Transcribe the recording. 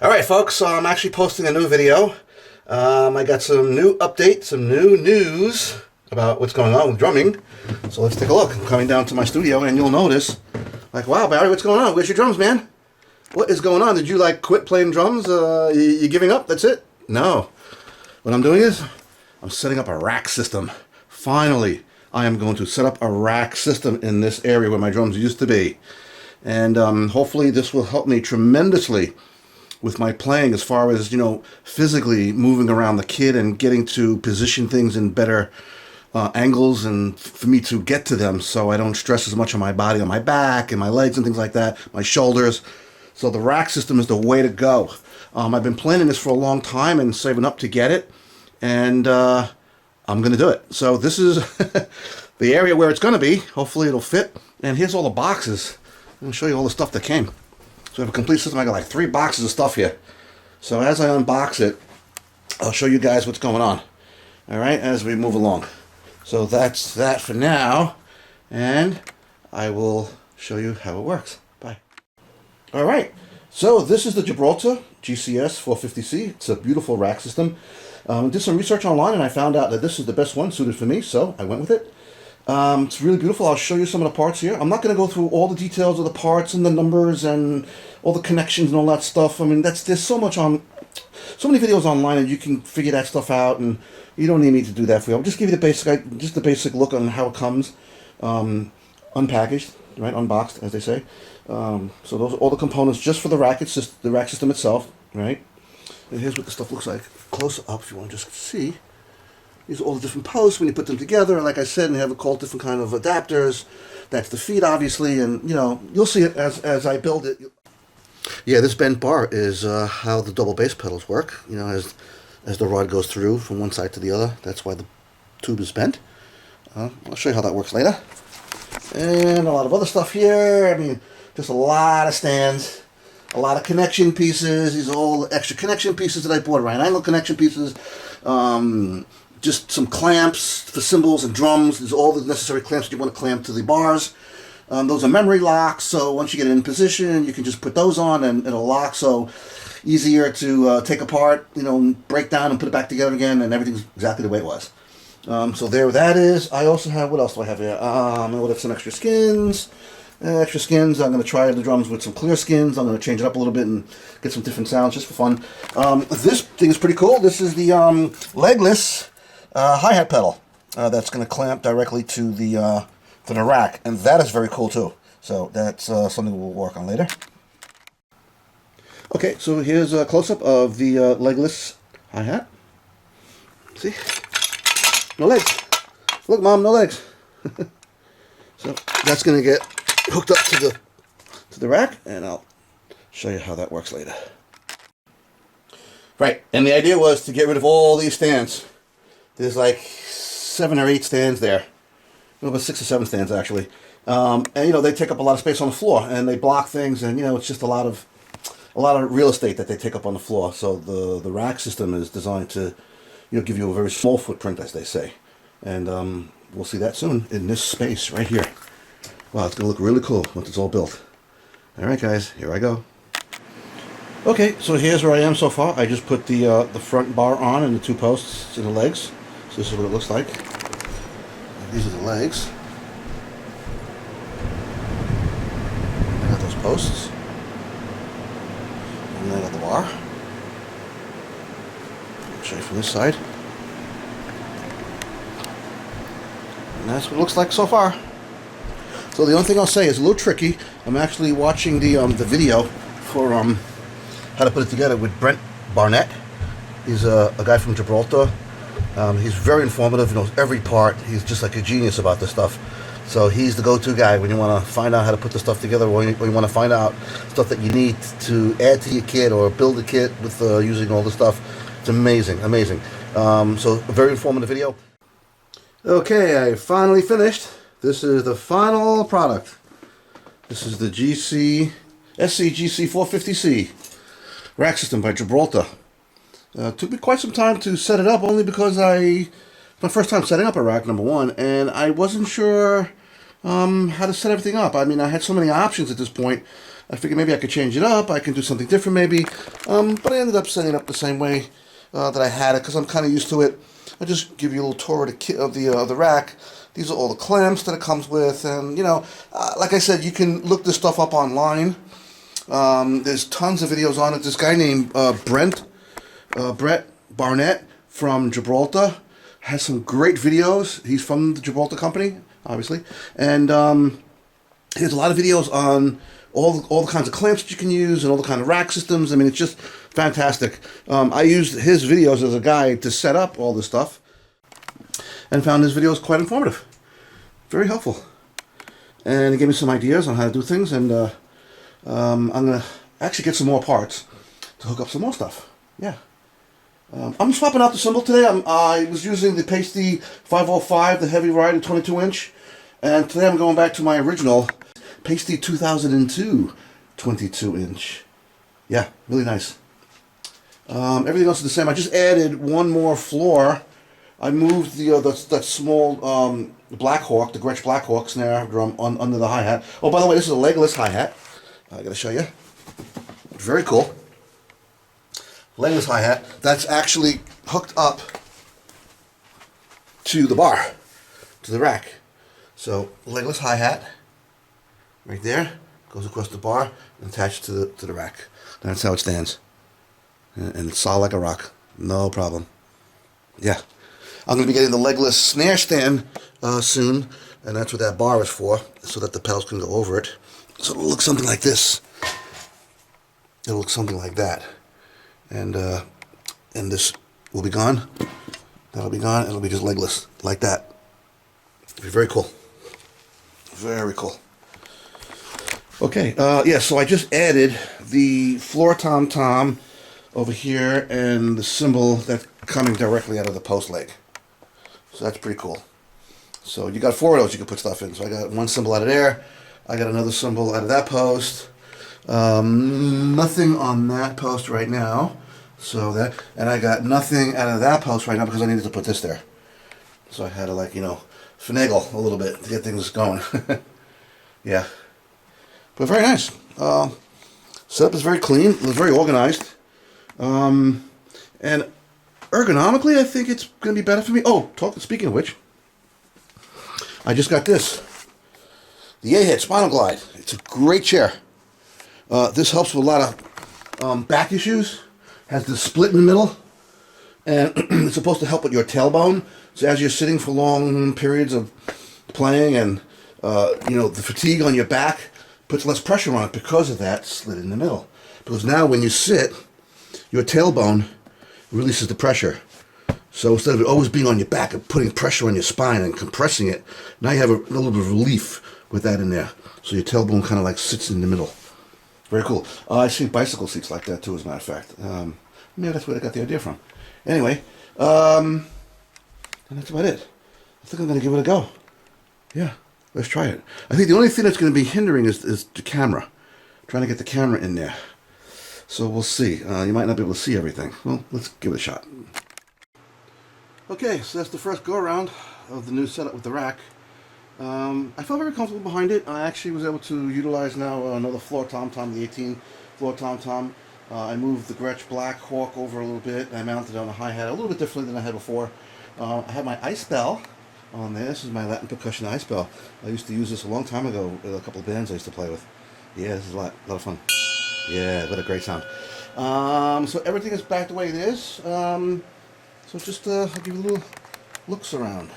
Alright folks, so I'm actually posting a new video. I got some new updates, some new news about what's going on with drumming. So let's take a look. I'm coming down to my studio and you'll notice, like, wow Barry, what's going on? Where's your drums, man? What is going on? Did you like quit playing drums? You giving up? That's it? No. What I'm doing is, I'm setting up a rack system. Finally, I am going to set up a rack system in this area where my drums used to be. And hopefully this will help me tremendously with my playing as far as, you know, physically moving around the kit and getting to position things in better angles and for me to get to them so I don't stress as much on my body, on my back and my legs and things like that, my shoulders. So the rack system is the way to go. I've been planning this for a long time and saving up to get it, and I'm going to do it. So this is the area where it's going to be. Hopefully it'll fit. And here's all the boxes. I'm going to show you all the stuff that came. So I have a complete system. I got like 3 boxes of stuff here. So as I unbox it, I'll show you guys what's going on. All right, as we move along. So that's that for now. And I will show you how it works. Bye. All right. So this is the Gibraltar GCS 450C. It's a beautiful rack system. I did some research online and I found out that this is the best one suited for me. So I went with it. It's really beautiful. I'll show you some of the parts here. I'm not going to go through all the details of the parts and the numbers and all the connections and all that stuff. I mean, there's so much on, so many videos online, and you can figure that stuff out, and you don't need me to do that for you. I'll just give you the basic look on how it comes, unpackaged, right, unboxed, as they say. So those are all the components just for the rack. It's just the rack system itself, right? And here's what the stuff looks like close up, if you want to just see. These are all the different posts when you put them together. Like I said, and they have called different kind of adapters. That's the feet, obviously, and you know, you'll see it as I build it. Yeah, this bent bar is how the double bass pedals work. You know, as the rod goes through from one side to the other. That's why the tube is bent. I'll show you how that works later. And a lot of other stuff here. I mean, just a lot of stands, a lot of connection pieces. These are all extra connection pieces that I bought. Right angle connection pieces. Just some clamps for cymbals and drums. There's all the necessary clamps that you want to clamp to the bars. Those are memory locks, so once you get it in position, you can just put those on and it'll lock, so easier to take apart, you know, break down and put it back together again, and everything's exactly the way it was. So there that is. I also have, what else do I have here? I would have some extra skins. I'm going to try the drums with some clear skins. I'm going to change it up a little bit and get some different sounds just for fun. This thing is pretty cool. This is the legless hi-hat pedal that's going to clamp directly to the rack, and that is very cool too. So that's something we'll work on later. Okay, so here's a close-up of the legless hi-hat. See? No legs. Look, Mom, no legs. So that's going to get hooked up to the rack, and I'll show you how that works later. Right, and the idea was to get rid of all these stands. There's like 7 or 8 stands there. About 6 or 7 stands actually. And you know, they take up a lot of space on the floor and they block things, and you know, it's just a lot of real estate that they take up on the floor. So the rack system is designed to, you know, give you a very small footprint, as they say. And we'll see that soon in this space right here. Wow, it's gonna look really cool once it's all built. Alright guys, here I go. Okay, so here's where I am so far. I just put the front bar on and the 2 posts and the legs. So this is what it looks like. These are the legs. I got those posts. And then I got the bar. I'll show you from this side. And that's what it looks like so far. So the only thing I'll say is a little tricky. I'm actually watching the video for how to put it together with Brent Barnett. He's a guy from Gibraltar. He's very informative, he knows every part. He's just like a genius about this stuff. So he's the go-to guy when you want to find out how to put the stuff together, or you want to find out stuff that you need to add to your kit or build a kit with using all this stuff. It's amazing, amazing. So a very informative video. Okay, I finally finished. This is the final product. This is the SCGC 450C rack system by Gibraltar. Took me quite some time to set it up, only because it's my first time setting up a rack, number one, and I wasn't sure how to set everything up. I mean, I had so many options at this point. I figured maybe I could change it up. I can do something different maybe. But I ended up setting it up the same way that I had it because I'm kind of used to it. I'll just give you a little tour of the kit of the rack. These are all the clamps that it comes with, and you know, like I said, you can look this stuff up online. There's tons of videos on it. This guy named Brett Barnett from Gibraltar has some great videos. He's from the Gibraltar company, obviously, and he has a lot of videos on all the kinds of clamps that you can use and all the kind of rack systems. I mean, it's just fantastic. I used his videos as a guide to set up all this stuff and found his videos quite informative. Very helpful. And he gave me some ideas on how to do things, and I'm going to actually get some more parts to hook up some more stuff. Yeah. I'm swapping out the cymbal today. I was using the PSA 505, the heavy ride, 22-inch, and today I'm going back to my original PSA 2002 22-inch. Yeah, really nice. Everything else is the same. I just added one more floor. I moved that small Blackhawk, the Gretsch Blackhawk snare drum under the hi-hat. Oh, by the way, this is a legless hi-hat. I gotta show you. Very cool. Legless hi-hat. That's actually hooked up to the bar, to the rack. So legless hi-hat, right there, goes across the bar and attached to the rack. That's how it stands, and it's solid like a rock. No problem. Yeah. I'm going to be getting the legless snare stand soon, and that's what that bar is for, so that the pedals can go over it. So it'll look something like this. It'll look something like that. And this will be gone. That'll be gone. It'll be just legless, like that. It'll be very cool. Very cool. Okay, yeah, so I just added the floor tom-tom over here and the cymbal that's coming directly out of the post leg. So that's pretty cool. So you got 4 of those you can put stuff in. So I got one cymbal out of there. I got another cymbal out of that post. Nothing on that post right now. And I got nothing out of that post right now because I needed to put this there. So I had to, like, you know, finagle a little bit to get things going. Yeah. But very nice. Setup is very clean. It was very organized. And ergonomically, I think it's going to be better for me. Oh, speaking of which, I just got this. The A-Head Spinal Glide. It's a great chair. This helps with a lot of back issues. Has the split in the middle. And it's supposed to help with your tailbone. So as you're sitting for long periods of playing and, you know, the fatigue on your back puts less pressure on it because of that slit in the middle. Because now when you sit, your tailbone releases the pressure. So instead of it always being on your back and putting pressure on your spine and compressing it, now you have a little bit of relief with that in there. So your tailbone kind of like sits in the middle. Very cool. I see bicycle seats like that too, as a matter of fact. Maybe that's where I got the idea from. Anyway, and that's about it. I think I'm going to give it a go. Yeah, let's try it. I think the only thing that's going to be hindering is the camera. Trying to get the camera in there. So we'll see. You might not be able to see everything. Well, let's give it a shot. Okay, so that's the first go-around of the new setup with the rack. I felt very comfortable behind it. I actually was able to utilize now another floor tom-tom, the 18 floor tom-tom. I moved the Gretsch Blackhawk over a little bit. I mounted it on a hi-hat a little bit differently than I had before. I have my ice bell on there. This is my Latin percussion ice bell. I used to use this a long time ago with a couple of bands I used to play with. Yeah, this is a lot of fun. Yeah, what a great sound. So everything is back the way it is. So just I'll give you a little looks around.